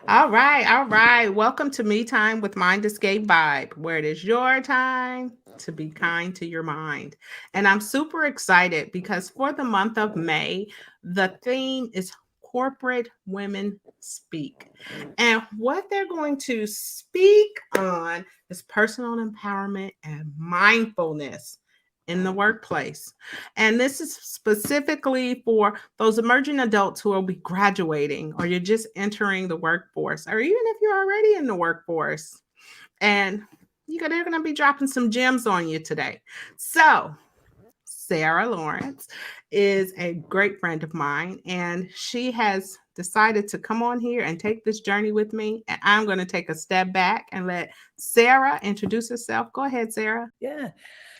All right, all right. Welcome to Me Time with Mind Escape Vibe, where it is your time to be kind to your mind. And I'm super excited because for the month of May, the theme is Corporate Women Speak. And what they're going to speak on is personal empowerment and mindfulness in the workplace. And this is specifically for those emerging adults who will be graduating or you're just entering the workforce, or even if you're already in the workforce. And they're going to be dropping some gems on you today. So, Sarah Lawrence is a great friend of mine, and she has decided to come on here and take this journey with me. And I'm going to take a step back and let Sarah introduce herself. Go ahead, Sarah. Yeah.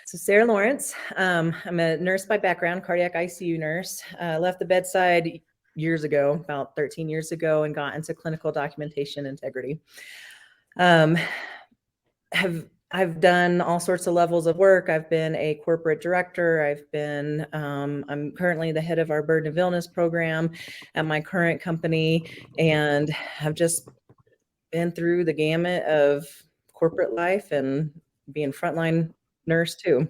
So Sarah Lawrence, I'm a nurse by background, cardiac ICU nurse. Left the bedside years ago, about 13 years ago, and got into clinical documentation integrity. Um, I've done all sorts of levels of work. I've been a corporate director. I'm currently the head of our burden of illness program at my current company, and have just been through the gamut of corporate life and being frontline nurse too.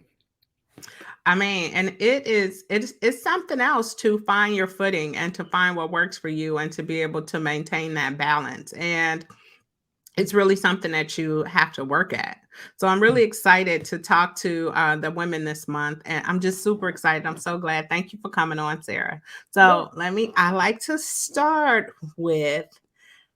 I mean, and it's something else to find your footing and to find what works for you and to be able to maintain that balance. And it's really something that you have to work at. So I'm really excited to talk to the women this month, and I'm just super excited. I'm so glad. Thank you for coming on, Sarah. Yeah. So I like to start with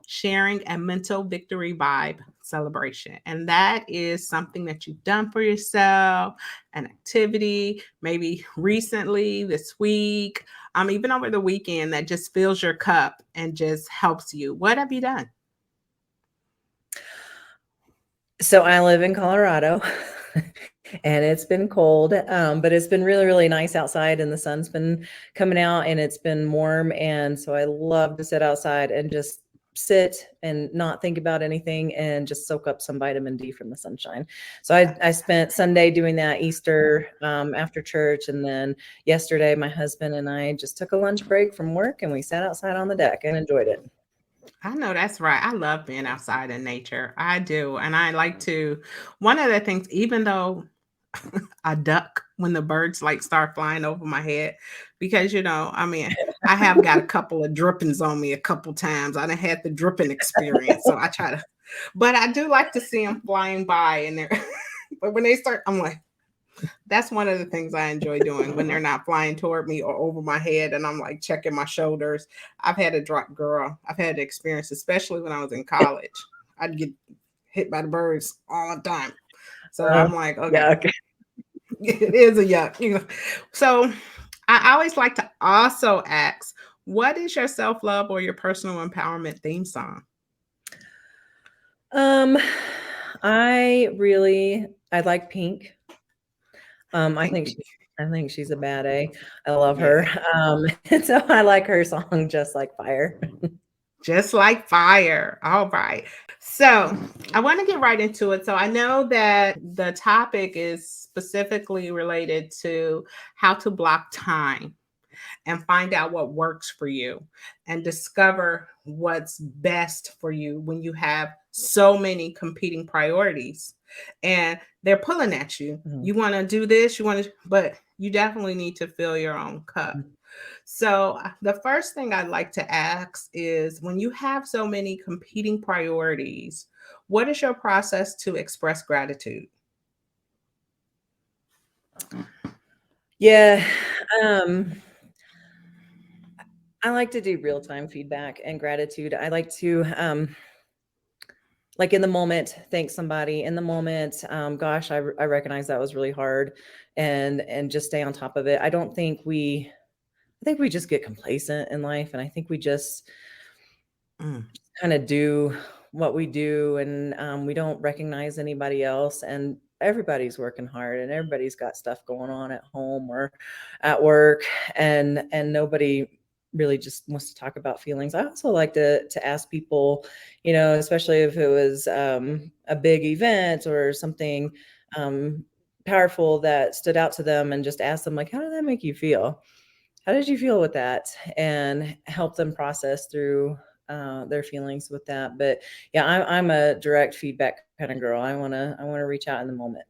sharing a mental victory vibe celebration. And that is something that you've done for yourself, an activity, maybe recently, this week, even over the weekend that just fills your cup and just helps you. What have you done? So I live in Colorado and it's been cold, but it's been really, really nice outside and the sun's been coming out and it's been warm. And so I love to sit outside and just sit and not think about anything and just soak up some vitamin D from the sunshine. So I spent Sunday doing that, Easter after church. And then yesterday, my husband and I just took a lunch break from work and we sat outside on the deck and enjoyed it. I know that's right. I love being outside in nature. I do. And I like to, one of the things, even though I duck when the birds like start flying over my head, because, I mean, I have got a couple of drippings on me a couple times. I done had the dripping experience. So I try to, but I do like to see them flying by and they're, but when they start, I'm like, that's one of the things I enjoy doing when they're not flying toward me or over my head and I'm like checking my shoulders. I've had a drop, girl. I've had the experience, especially when I was in college. I'd get hit by the birds all the time. So Uh, I'm like, okay, yeah. Okay. it is a yuck. So I always like to also ask, what is your self-love or your personal empowerment theme song? Um, I like Pink. I Thank think you. she's a bad A. I love her. Yeah. And so I like her song "Just Like Fire." Just like fire. All right. So I want to get right into it. So I know that the topic is specifically related to how to block time and find out what works for you and discover what's best for you when you have so many competing priorities and they're pulling at you. Mhm. You want to do this, but you definitely need to fill your own cup. So, the first thing I'd like to ask is when you have so many competing priorities, what is your process to express gratitude? Yeah, um, I like to do real time feedback and gratitude. I like to like in the moment thank somebody in the moment. Gosh, I recognize that was really hard, and just stay on top of it. I think we just get complacent in life, and I think we just Mm. kind of do what we do, and we don't recognize anybody else. And everybody's working hard, and everybody's got stuff going on at home or at work, and nobody really just wants to talk about feelings. I also like to ask people, especially if it was a big event or something um, powerful that stood out to them, and just ask them like, how did that make you feel? How did you feel with that? And help them process through their feelings with that. But yeah, I'm a direct feedback kind of girl. I want to reach out in the moment.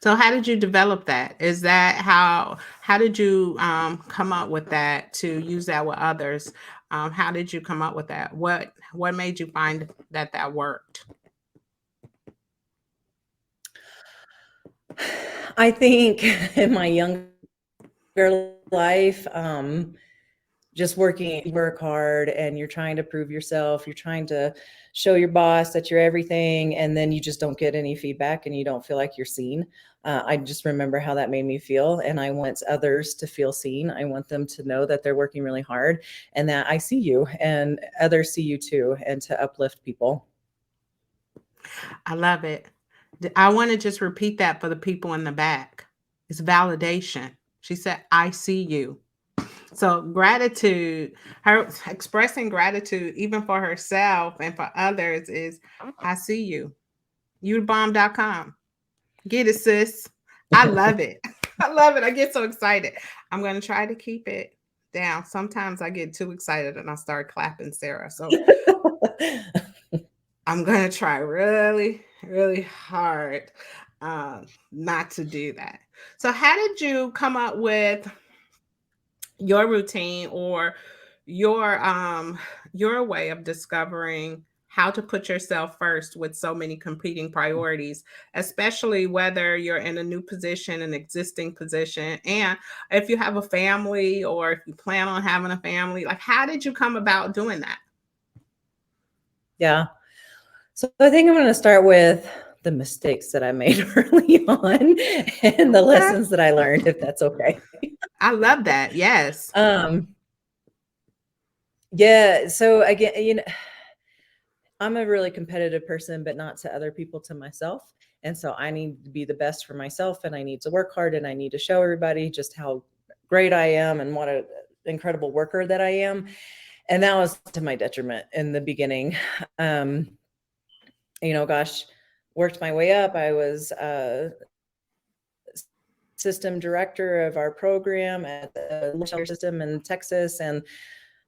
So how did you develop that? Is that how did you come up with that to use that with others? How did you come up with that? What made you find that that worked? I think in my younger life, just working, you work hard and you're trying to prove yourself. You're trying to show your boss that you're everything. And then you just don't get any feedback and you don't feel like you're seen. I just remember how that made me feel. And I want others to feel seen. I want them to know that they're working really hard and that I see you and others see you too, and to uplift people. I love it. I want to just repeat that for the people in the back. It's validation. She said, I see you. So gratitude, her expressing gratitude even for herself and for others is I see you. Youthebomb.com. Get it, sis. I love it. I love it. I get so excited. I'm going to try to keep it down. Sometimes I get too excited and I start clapping, Sarah. So I'm going to try really, really hard not to do that. So, how did you come up with your routine or your way of discovering how to put yourself first with so many competing priorities, especially whether you're in a new position, an existing position, and if you have a family or if you plan on having a family? Like, how did you come about doing that? Yeah. So I think I'm going to start with the mistakes that I made early on and the Okay. lessons that I learned, if that's okay. I love that. Yes. Yeah. So again, I'm a really competitive person, but not to other people, to myself. And so I need to be the best for myself, and I need to work hard, and I need to show everybody just how great I am and what an incredible worker that I am. And that was to my detriment in the beginning. Gosh, worked my way up. I was system director of our program at the shelter system in Texas. And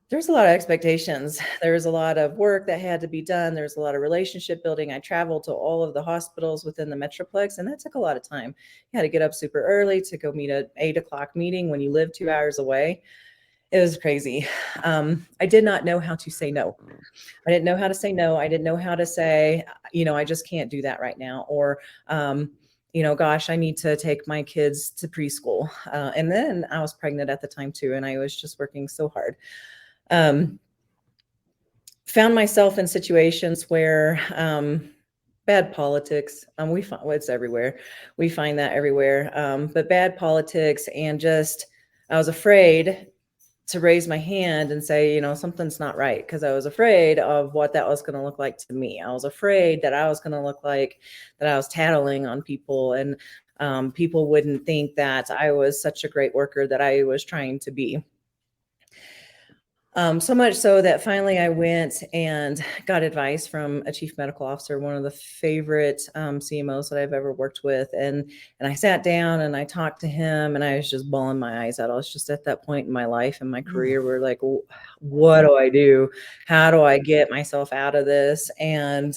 there's a lot of expectations. There was a lot of work that had to be done. There's a lot of relationship building. I traveled to all of the hospitals within the Metroplex, and that took a lot of time. You had to get up super early to go meet an 8 o'clock meeting when you live 2 hours away. It was crazy. I did not know how to say no. I didn't know how to say no. I didn't know how to say, I just can't do that right now. Or, gosh, I need to take my kids to preschool. And then I was pregnant at the time too, and I was just working so hard. Found myself in situations where bad politics, we find it's everywhere. We find that everywhere. But bad politics, and just I was afraid to raise my hand and say, something's not right, because I was afraid of what that was going to look like to me. I was afraid that I was going to look like that I was tattling on people, and people wouldn't think that I was such a great worker that I was trying to be. So much so that finally I went and got advice from a chief medical officer, one of the favorite CMOs that I've ever worked with. And I sat down and I talked to him, and I was just bawling my eyes out. I was just at that point in my life and my career where, like, what do I do? How do I get myself out of this? And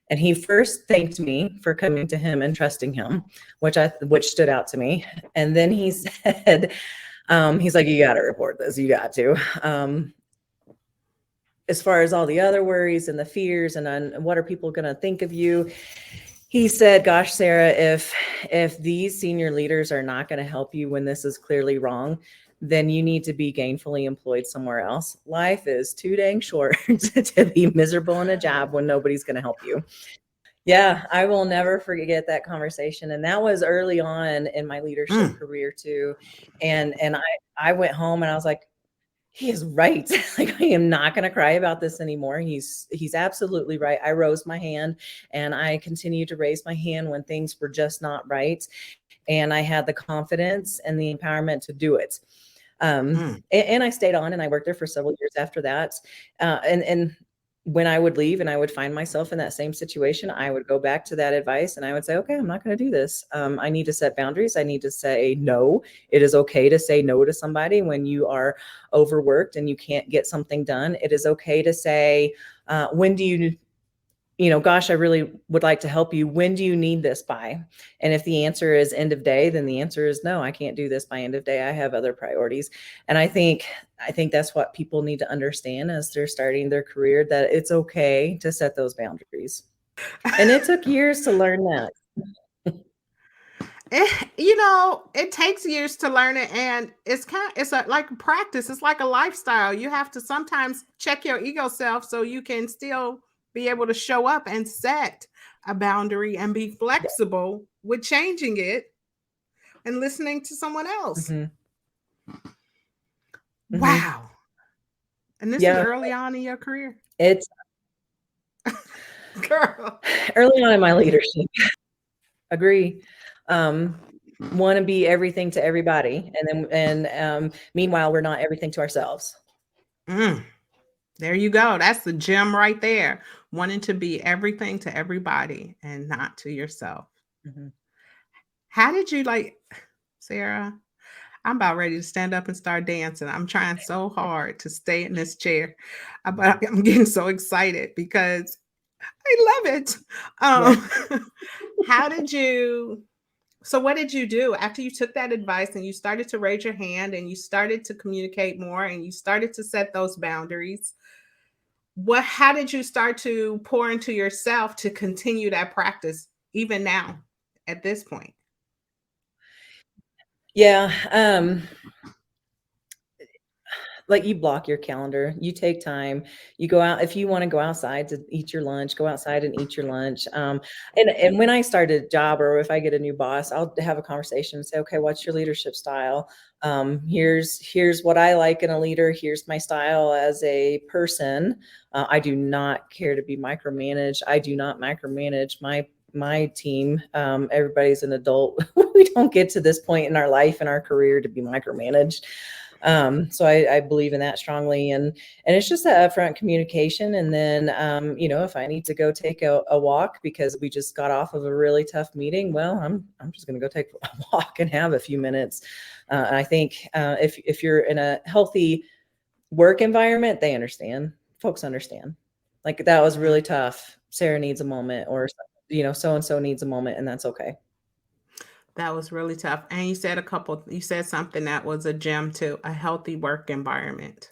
he first thanked me for coming to him and trusting him, which stood out to me. And then he said, he's like, you got to report this. You got to. As far as all the other worries and the fears and what are people going to think of you, he said, gosh, Sarah, if these senior leaders are not going to help you when this is clearly wrong, then you need to be gainfully employed somewhere else. Life is too dang short to be miserable in a job when nobody's going to help you. Yeah, I will never forget that conversation. And that was early on in my leadership career too. And I went home and I was like, he is right. Like, I am not going to cry about this anymore. He's absolutely right. I rose my hand, and I continued to raise my hand when things were just not right. And I had the confidence and the empowerment to do it. And I stayed on, and I worked there for several years after that. And when I would leave and I would find myself in that same situation, I would go back to that advice and I would say, okay, I'm not going to do this. I need to set boundaries. I need to say no. It is okay to say no to somebody when you are overworked and you can't get something done. It is okay to say, when do you, gosh, I really would like to help you. When do you need this by? And if the answer is end of day, then the answer is no, I can't do this by end of day. I have other priorities. And I think that's what people need to understand as they're starting their career, that it's okay to set those boundaries. And it took years to learn that. It takes years to learn it, and it's like a practice. It's like a lifestyle. You have to sometimes check your ego self so you can still be able to show up and set a boundary and be flexible with changing it and listening to someone else. Mm-hmm. Wow. And this is early on in your career. It's Girl. Early on in my leadership. Agree. Want to be everything to everybody, and meanwhile we're not everything to ourselves. There you go. That's the gem right there. Wanting to be everything to everybody and not to yourself. Mm-hmm. How did you Sarah? I'm about ready to stand up and start dancing. I'm trying so hard to stay in this chair, but I'm getting so excited because I love it. So what did you do after you took that advice and you started to raise your hand and you started to communicate more and you started to set those boundaries? How did you start to pour into yourself to continue that practice even now at this point? Yeah. Like, you block your calendar, you take time, you go out. If you want to go outside to eat your lunch, go outside and eat your lunch. And when I start a job, or if I get a new boss, I'll have a conversation and say, okay, what's your leadership style? Here's what I like in a leader. Here's my style as a person. I do not care to be micromanaged. I do not micromanage my team. Everybody's an adult. We don't get to this point in our life and our career to be micromanaged. So I believe in that strongly, and it's just that upfront communication. And then, if I need to go take a walk because we just got off of a really tough meeting, well, I'm just going to go take a walk and have a few minutes. And I think, if you're in a healthy work environment, they understand. Folks understand. Like, that was really tough. Sarah needs a moment, or, so-and-so needs a moment, and that's okay. That was really tough. And you said something that was a gem too, a healthy work environment.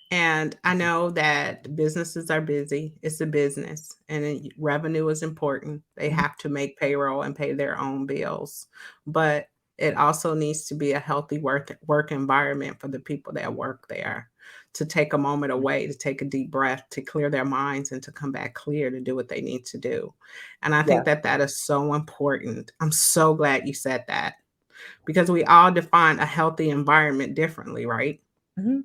And I know that businesses are busy. It's a business and revenue is important. They have to make payroll and pay their own bills. But it also needs to be a healthy work environment for the people that work there, to take a moment away, to take a deep breath, to clear their minds and to come back clear to do what they need to do. And I think that is so important. I'm so glad you said that, because we all define a healthy environment differently, right? Mm-hmm.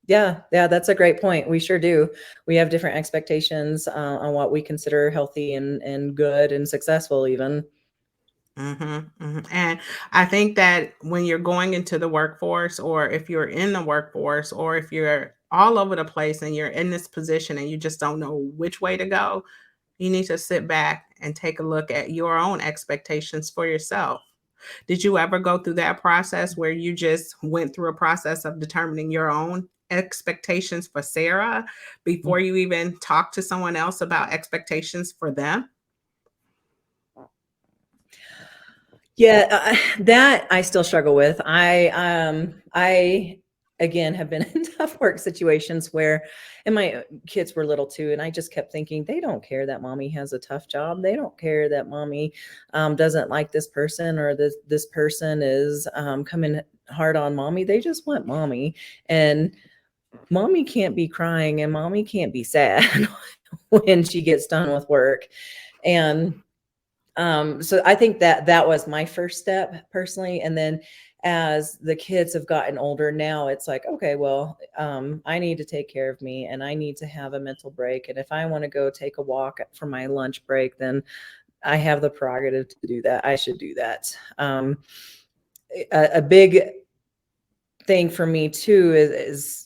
Yeah, that's a great point. We sure do. We have different expectations on what we consider healthy and good and successful even. And I think that when you're going into the workforce, or if you're in the workforce, or if you're all over the place and you're in this position and you just don't know which way to go, you need to sit back and take a look at your own expectations for yourself. Did you ever go through that process where you just went through a process of determining your own expectations for Sarah before you even talk to someone else about expectations for them? Yeah, that I still struggle with. I again have been in tough work situations where, and my kids were little too, and I just kept thinking, they don't care that mommy has a tough job. They don't care that mommy doesn't like this person, or this person is coming hard on mommy. They just want mommy, and mommy can't be crying and mommy can't be sad when she gets done with work. And so I think that was my first step personally. And then as the kids have gotten older now, it's like, okay, well, I need to take care of me and I need to have a mental break. And if I want to go take a walk for my lunch break, then I have the prerogative to do that. I should do that. A big thing for me too is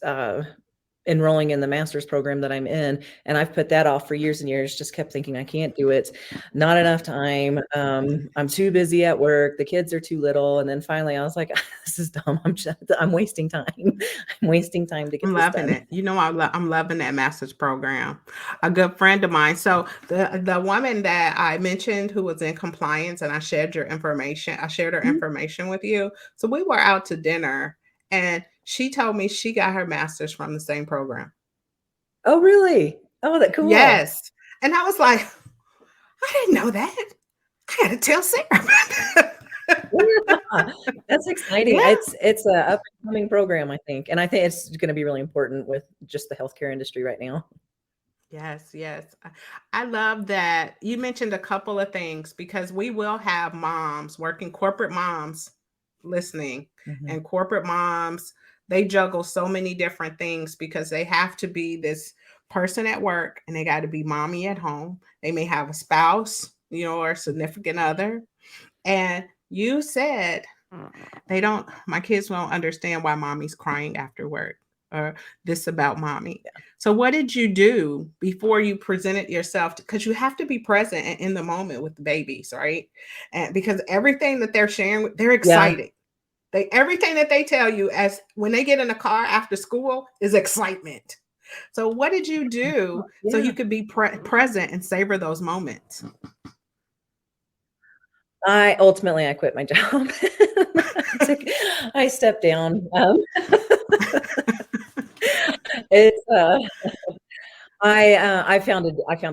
enrolling in the master's program that I'm in. And I've put that off for years and years, just kept thinking I can't do it. Not enough time. I'm too busy at work. The kids are too little. And then finally I was like, this is dumb. I'm wasting time. I'm wasting time to I'm get this loving done. it. You know, I'm loving that master's program. A good friend of mine. So the woman that I mentioned who was in compliance, and I shared your information. I shared her Mhm. information with you. So we were out to dinner, and she told me she got her master's from the same program. Oh, really? Oh, that cool. Yes, and I was like, I didn't know that. I got to tell Sarah. Yeah, that's exciting. Yeah. It's a up and coming program, I think, and I think it's gonna be really important with just the healthcare industry right now. Yes, yes. I love that you mentioned a couple of things because we will have moms working, corporate moms listening, Mhm. and corporate moms, they juggle so many different things because they have to be this person at work and they got to be mommy at home. They may have a spouse, or a significant other. And you said they don't, my kids won't understand why mommy's crying after work or this about mommy. Yeah. So, what did you do before you presented yourself? Because you have to be present and in the moment with the babies, right? And because everything that they're sharing, they're Yeah. excited. Everything that they tell you as when they get in the car after school is excitement. So, what did you do so Yeah. you could be present and savor those moments? I quit my job. Took I stepped down, it's, I found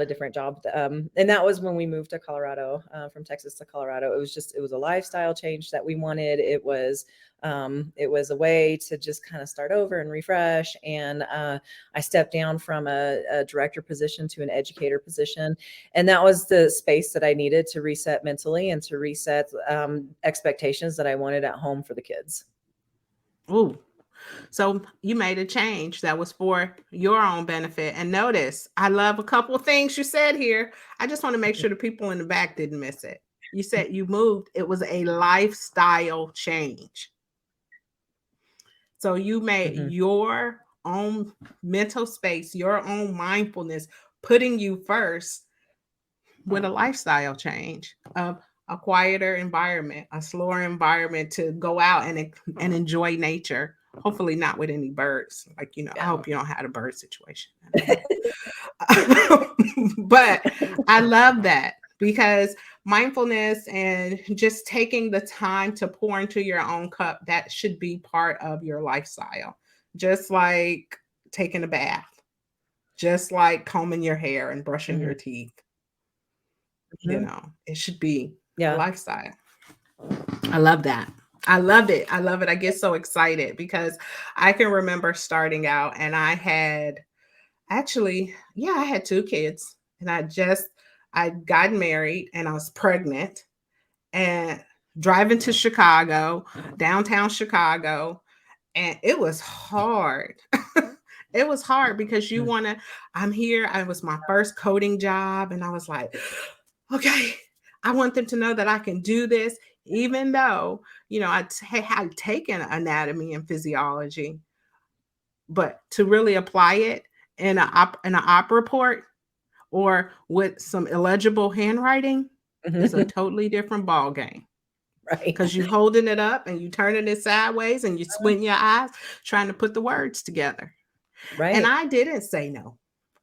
a different job, and that was when we moved to Colorado, from Texas to Colorado. It was a lifestyle change that we wanted. It was a way to just kind of start over and refresh. And I stepped down from a director position to an educator position, and that was the space that I needed to reset mentally and to reset expectations that I wanted at home for the kids. Ooh, so you made a change that was for your own benefit. And notice, I love a couple of things you said here. I just want to make sure the people in the back didn't miss it. You said you moved, it was a lifestyle change. So you made Mhm. your own mental space, your own mindfulness, putting you first with a lifestyle change of a quieter environment, a slower environment to go out and enjoy nature. Hopefully not with any birds. Like, I Yeah. hope you don't have a bird situation. But I love that because mindfulness and just taking the time to pour into your own cup, that should be part of your lifestyle. Just like taking a bath, just like combing your hair and brushing your Mhm. teeth. Mhm. It should be a Yeah. lifestyle. I love that. I love it. I love it. I get so excited because I can remember starting out and I had actually, yeah, I had two kids and I got married and I was pregnant and driving to Chicago, downtown Chicago, and it was hard. It was hard because Mhm. I'm here. I was my first coding job and I was like, okay, I want them to know that I can do this, even though, had taken anatomy and physiology, but to really apply it in an op report or with some illegible handwriting is a Mhm. totally different ball game Right. because you holding it up and you turning it sideways and you squinting your eyes trying to put the words together. And Right. I didn't say no.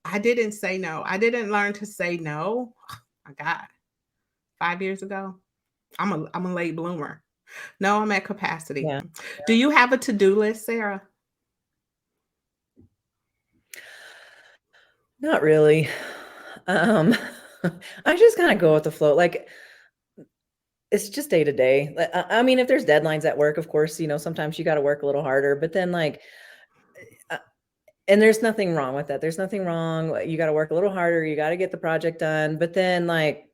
I didn't say no. I didn't learn to say no. My God, 5 years ago. I'm a late bloomer. No, I'm at capacity. Yeah. Do you have a to-do list, Sarah? Not really. Um, I just kinda go with the flow, like, it's just day to day. I mean, if there's deadlines at work, of course, sometimes you gotta work a little harder, but then, like, uh and there's nothing wrong with that. There's nothing wrong. You gotta work a little harder, you gotta get the project done, but then, like,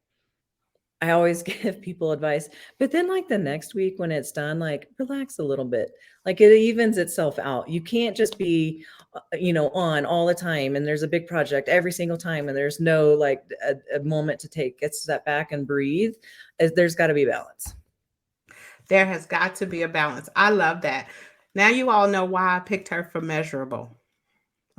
I always give people advice, but then, like, the next week when it's done, like, relax a little bit. Like, it evens itself out. You can't just be, on all the time, and there's a big project every single time, and there's no, like, a moment to take a step back and breathe. There's gotta be balance. There has got to be a balance. I love that. Now you all know why I picked her for measurable.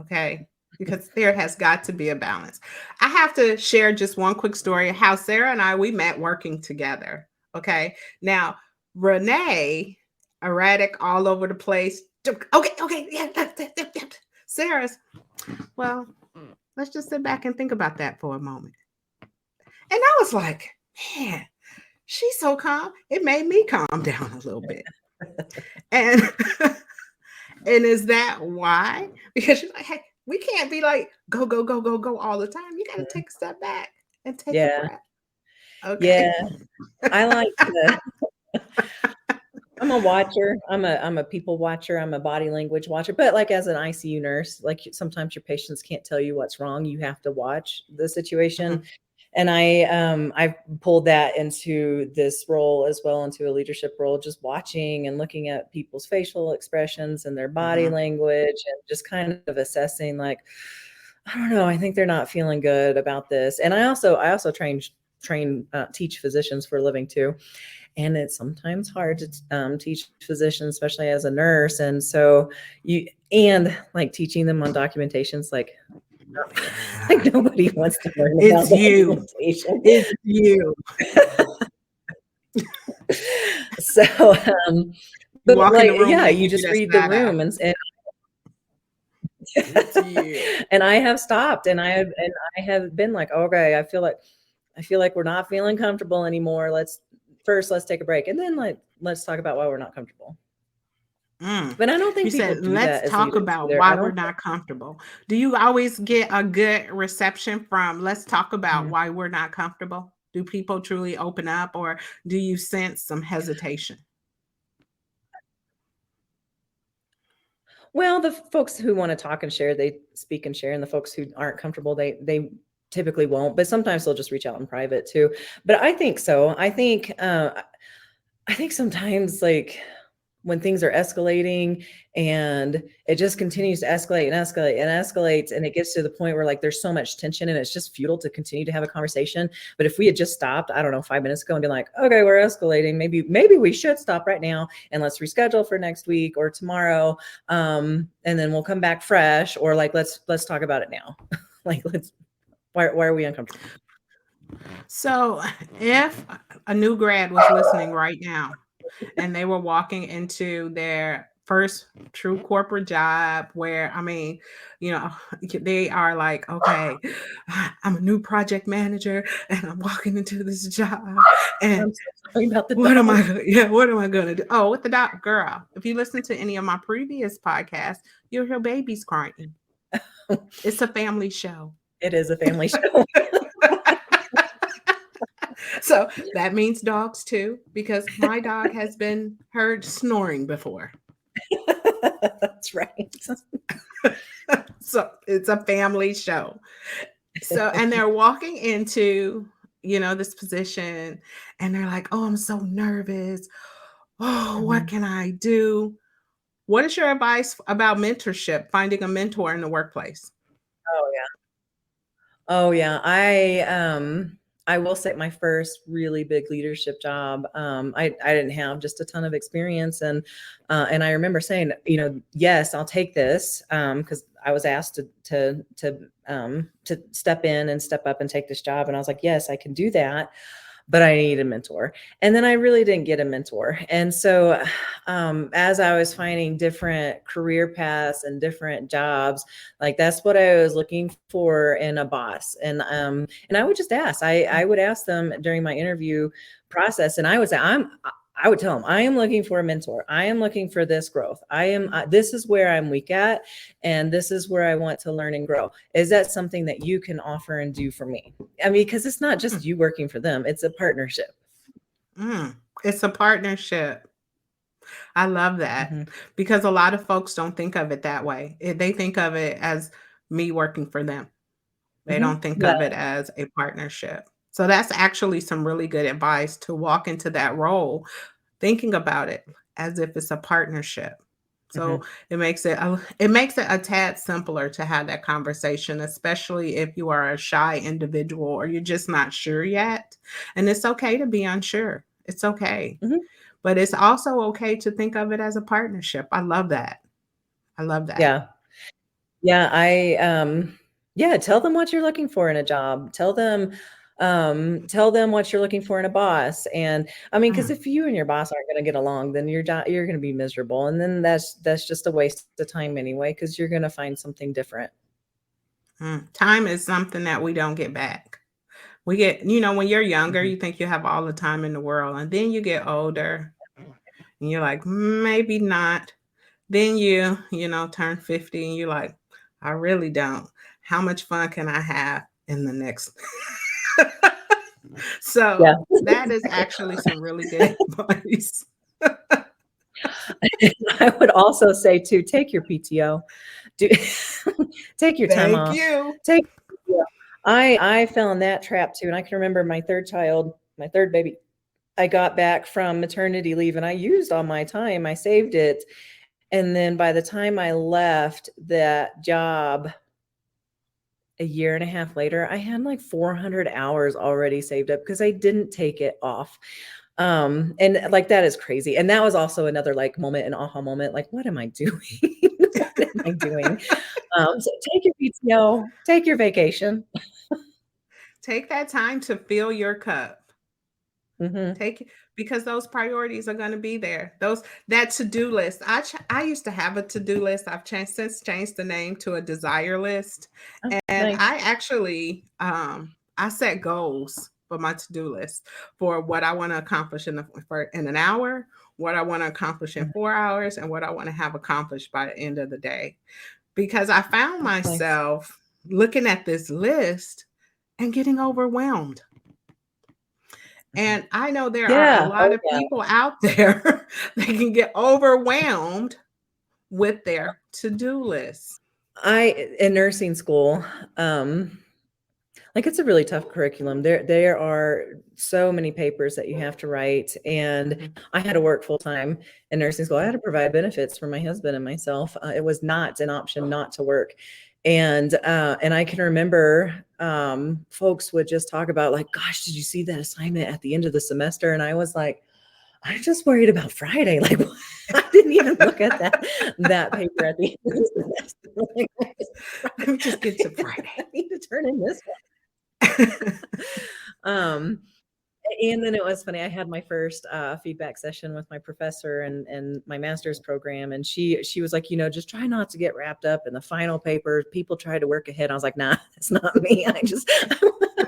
Okay. Because there has got to be a balance. I have to share just one quick story of how Sarah and I we met working together. Okay. Now, Renee, erratic all over the place. Okay, yeah. Sarah's, well, let's just sit back and think about that for a moment. And I was like, man, she's so calm. It made me calm down a little bit. And and is that why? Because she's like, hey, we can't be like go, go, go, go, go all the time. You got to take a step back and take a Yeah. breath. Okay. Yeah. I like to I'm a watcher. I'm a people watcher. I'm a body language watcher. But like as an ICU nurse, like sometimes your patients can't tell you what's wrong. You have to watch the situation. Mhm. And I've pulled that into this role as well, into a leadership role, just watching and looking at people's facial expressions and their body Mhm. language and just kind of assessing like, I don't know, I think they're not feeling good about this. And I also teach physicians for a living too. And it's sometimes hard to teach physicians, especially as a nurse. And so and like teaching them on documentations, like nobody wants to learn about It's you. documentation. It's you. So, You but walk in like, the room yeah, and you you just just read the badass. room and It's you. and I have stopped and I have been like, okay, I feel like we're not feeling comfortable anymore. Let's take a break. And then like, let's talk about why we're not comfortable. Mm. But I don't You think people said, do let's that as talk leaders about either. why I we're don't not comfortable. Do you always get a good reception from let's talk about think, why we're not comfortable? Do people truly open up or do you sense some hesitation? well, the folks who want to talk and share, they speak and share, and the folks who aren't comfortable, they typically won't. But sometimes they'll just reach out in private too. But I think so. I think sometimes like when things are escalating and it just continues to escalate and escalate and escalates and it gets to the point where like there's so much tension and it's just futile to continue to have a conversation. But if we had just stopped, I don't know, 5 minutes ago and been like, okay, we're escalating, maybe we should stop right now and let's reschedule for next week or tomorrow, and then we'll come back fresh, or like let's talk about it now. Like why are we uncomfortable? So, if a new grad was listening right now and they were walking into their first true corporate job where I mean, you know, they are like, okay, I'm a new project manager and I'm walking into this job and I'm so sorry about the what am dog. I yeah, what am I gonna do? Oh, with the dog girl. If you listen to any of my previous podcasts, you'll hear babies crying. It's a family show. It is a family show. So that means dogs too, because my dog has been heard snoring before. That's right. So it's a family show. So, and they're walking into, this position and they're like, oh, I'm so nervous. Oh, what Mhm. can I do? What is your advice about mentorship, finding a mentor in the workplace? Oh yeah. Oh yeah. I will say my first really big leadership job. I didn't have just a ton of experience, and I remember saying, yes, I'll take this, because I was asked to step in and step up and take this job, and I was like, yes, I can do that, but I need a mentor. And then I really didn't get a mentor. And so, as I was finding different career paths and different jobs, like that's what I was looking for in a boss. And I would just ask. I would ask them during my interview process, and I would say, I would tell them, I am looking for a mentor. I am looking for this growth. This is where I'm weak at, and this is where I want to learn and grow. Is that something that you can offer and do for me? I mean, because it's not just Mm, you working for them, it's a partnership. mm. It's a partnership. I love that Hmm. because a lot of folks don't think of it that way. They think of it as me working for them. They Hmm. don't think Yeah. of it as a partnership. So that's actually some really good advice to walk into that role thinking about it as if it's a partnership. Hmm. So it makes it a tad simpler to have that conversation, especially if you are a shy individual or you're just not sure yet. And it's okay to be unsure. It's okay. Hmm. But it's also okay to think of it as a partnership. I love that. I love that. Yeah. Yeah, yeah, tell them what you're looking for in a job. Tell them what you're looking for in a boss. And I mean, because Mm, if you and your boss aren't going to get along, then you're going to be miserable, and then that's just a waste of time anyway, because you're going to find something different. Time is something that we don't get back. We get, when you're younger, Mhm. you think you have all the time in the world, and then you get older, and you're like, maybe not. Then turn 50, and you're like, I really don't. How much fun can I have in the next? Yeah. So that is actually some really good advice. I would also say too, take your PTO. Do take your time Thank off. you. Take Yeah. I fell in that trap too, and I can remember my third child, my third baby. I got back from maternity leave and I used all my time. I saved it. And then by the time I left that job a year and a half later, I had like 400 hours already saved up because I didn't take it off. And like that is crazy. And that was also another like moment, an aha moment, like, what am I doing? What am I doing? So take your PTO, take your vacation. Take that time to fill your cup. Hmm. Take it because those priorities are going to be there. That to-do list. I used to have a to-do list. I've changed the name to a desire list. Oh, And nice. I actually I set goals for my to-do list for what I want to accomplish in an hour, what I want to accomplish in Mhm. 4 hours, and what I want to have accomplished by the end of the day. Because I found That's nice. myself looking at this list and getting overwhelmed. Mhm. And I know there are a Yeah. lot Oh, of yeah. people out there that can get overwhelmed with their to-do list. In nursing school, um, like it's a really tough curriculum. There are so many papers that you have to write, and Mhm. I had to work full time in nursing school. I had to provide benefits for my husband and myself. It was not an option not to work, and I can remember folks would just talk about like, "Gosh, did you see that assignment at the end of the semester?" And I was like, "I'm just worried about Friday." Like, I didn't even look at that paper at the end of the semester. Like, Let me just get to Friday. I need to turn in this one. Um, and then it was funny. I had my first feedback session with my professor and my master's program, and she was like, just try not to get wrapped up in the final paper. People try to work ahead. I was like, nah, that's not me. I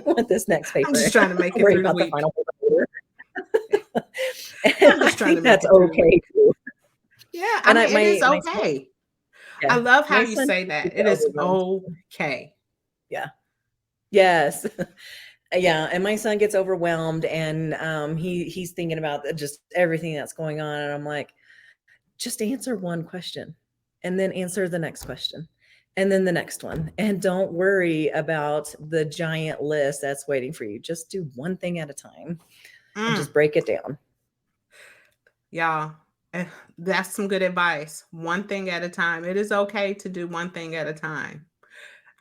want this next I'm paper. just trying to make I'll it worry through the about the week. final paper later. And I'm I just trying to think make that's it through the week. okay too. Yeah, I And I mean, it is my son, okay. I yeah, love how my you son say tends to that. get It is overwhelmed. okay. Yeah. Yes. Yeah, and my son gets overwhelmed, and he's thinking about just everything that's going on, and I'm like, just answer one question, and then answer the next question, and then the next one, and don't worry about the giant list that's waiting for you. Just do one thing at a time, and Mm, just break it down. y'all, eh, that's some good advice. One thing at a time. It is okay to do one thing at a time.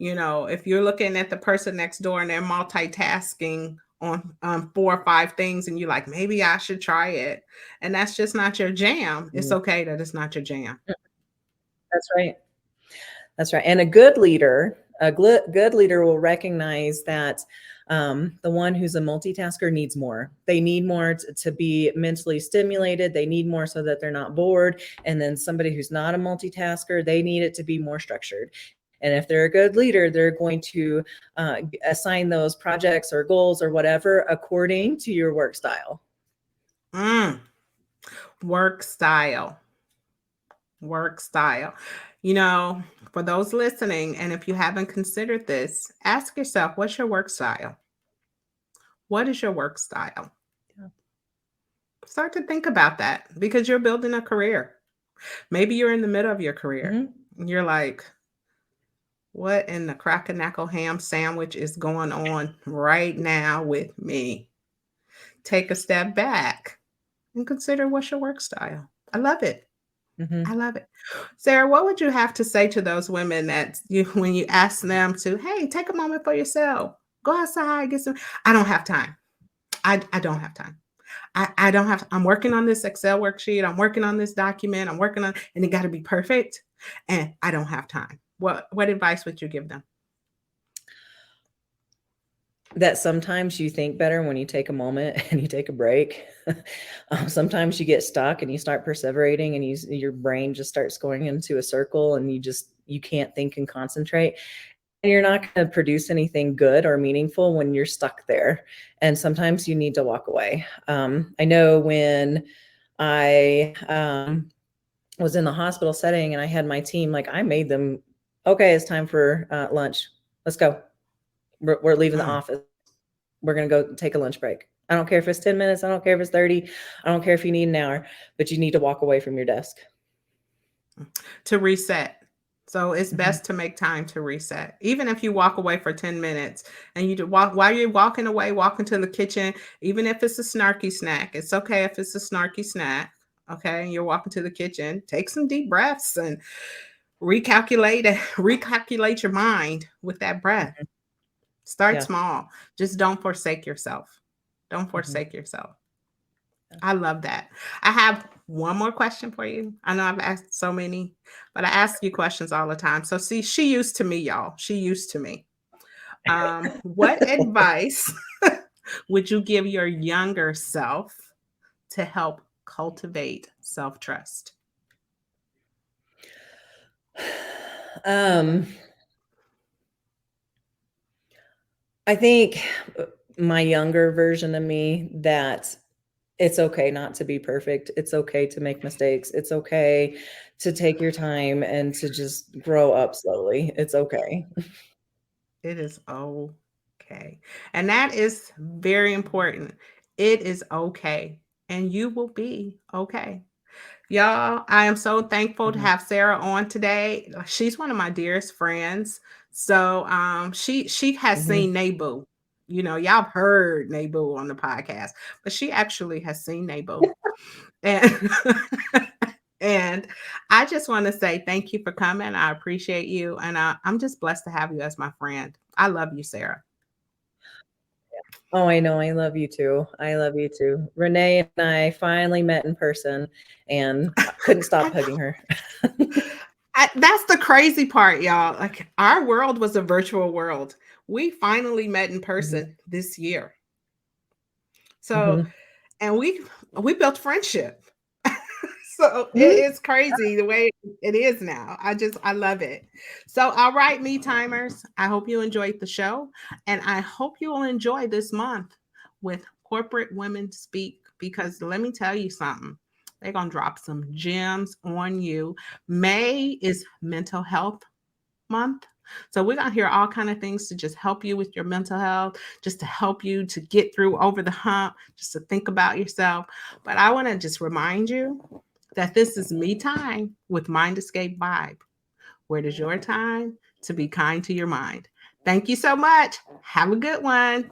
If you're looking at the person next door and they're multitasking on 4 or 5 things, and you're like, maybe I should try it, and that's just not your jam, it's Mm, okay that it's not your jam. that's right. That's right. And a good leader, good leader will recognize that the one who's a multitasker needs more. They need more to be mentally stimulated. They need more so that they're not bored. And then somebody who's not a multitasker, they need it to be more structured. And if they're a good leader, they're going to assign those projects or goals or whatever according to your work style. Mm, work style. Work style. You know, for those listening, and if you haven't considered this, ask yourself, what's your work style? What is your work style? Yeah. Start to think about that because you're building a career. Maybe you're in the middle of your career. Mhm. And you're like, what in the crackle ham sandwich is going on right now with me? Take a step back and consider what's your work style. I love it. I Mhm. love it. Sarah, what would you have to say to those women that when you ask them to, hey, take a moment for yourself, go outside, get some? I don't have time. I don't have time. I don't have, I'm working on this Excel worksheet. I'm working on this document. I'm working on, and it got to be perfect. And I don't have time. What advice would you give them? That sometimes you think better when you take a moment and you take a break. Sometimes you get stuck and you start perseverating and your brain just starts going into a circle and you can't think and concentrate. And you're not going to produce anything good or meaningful when you're stuck there. And sometimes you need to walk away. I know when I was in the hospital setting and I had my team, like I made them, okay, it's time for lunch. Let's go. We're leaving the office. We're going to go take a lunch break. I don't care if it's 10 minutes. I don't care if it's 30. I don't care if you need an hour, but you need to walk away from your desk. To reset. So it's best to make time to reset. Even if you walk away for 10 minutes and you walk while you're walking away, walk into the kitchen, even if it's a snarky snack. It's okay if it's a snarky snack. Okay. You're walking to the kitchen, take some deep breaths and recalculate your mind with that breath. Start small. Just don't forsake yourself. Don't forsake yourself. I love that. I have one more question for you. I know I've asked so many, but I ask you questions all the time. So see, she used to me, y'all. She used to me. What advice would you give your younger self to help cultivate self-trust? I think my younger version of me, that it's okay not to be perfect. It's okay to make mistakes. It's okay to take your time and to just grow up slowly. It's okay. It is okay. And that is very important. It is okay. And you will be okay. Y'all, I am so thankful to have Sarah on today. She's one of my dearest friends. So she has seen Nabu. You know, y'all have heard Nabu on the podcast, but she actually has seen Nabu. And and I just want to say thank you for coming. I appreciate you. And I'm just blessed to have you as my friend. I love you, Sarah. Oh, I know. I love you too. I love you too. Renee and I finally met in person and couldn't stop hugging her. That's the crazy part, y'all. Like our world was a virtual world. We finally met in person this year. So, and we built friendship. So it is crazy the way it is now. I love it. So, all right, me timers. I hope you enjoyed the show, and I hope you will enjoy this month with Corporate Women Speak, because let me tell you something. They're gonna drop some gems on you. May is Mental Health Month. So we're gonna hear all kind of things to just help you with your mental health, just to help you to get through over the hump, just to think about yourself. But I want to just remind you that this is me time with Mind Escape Vibe, where it is your time to be kind to your mind. Thank you so much. Have a good one.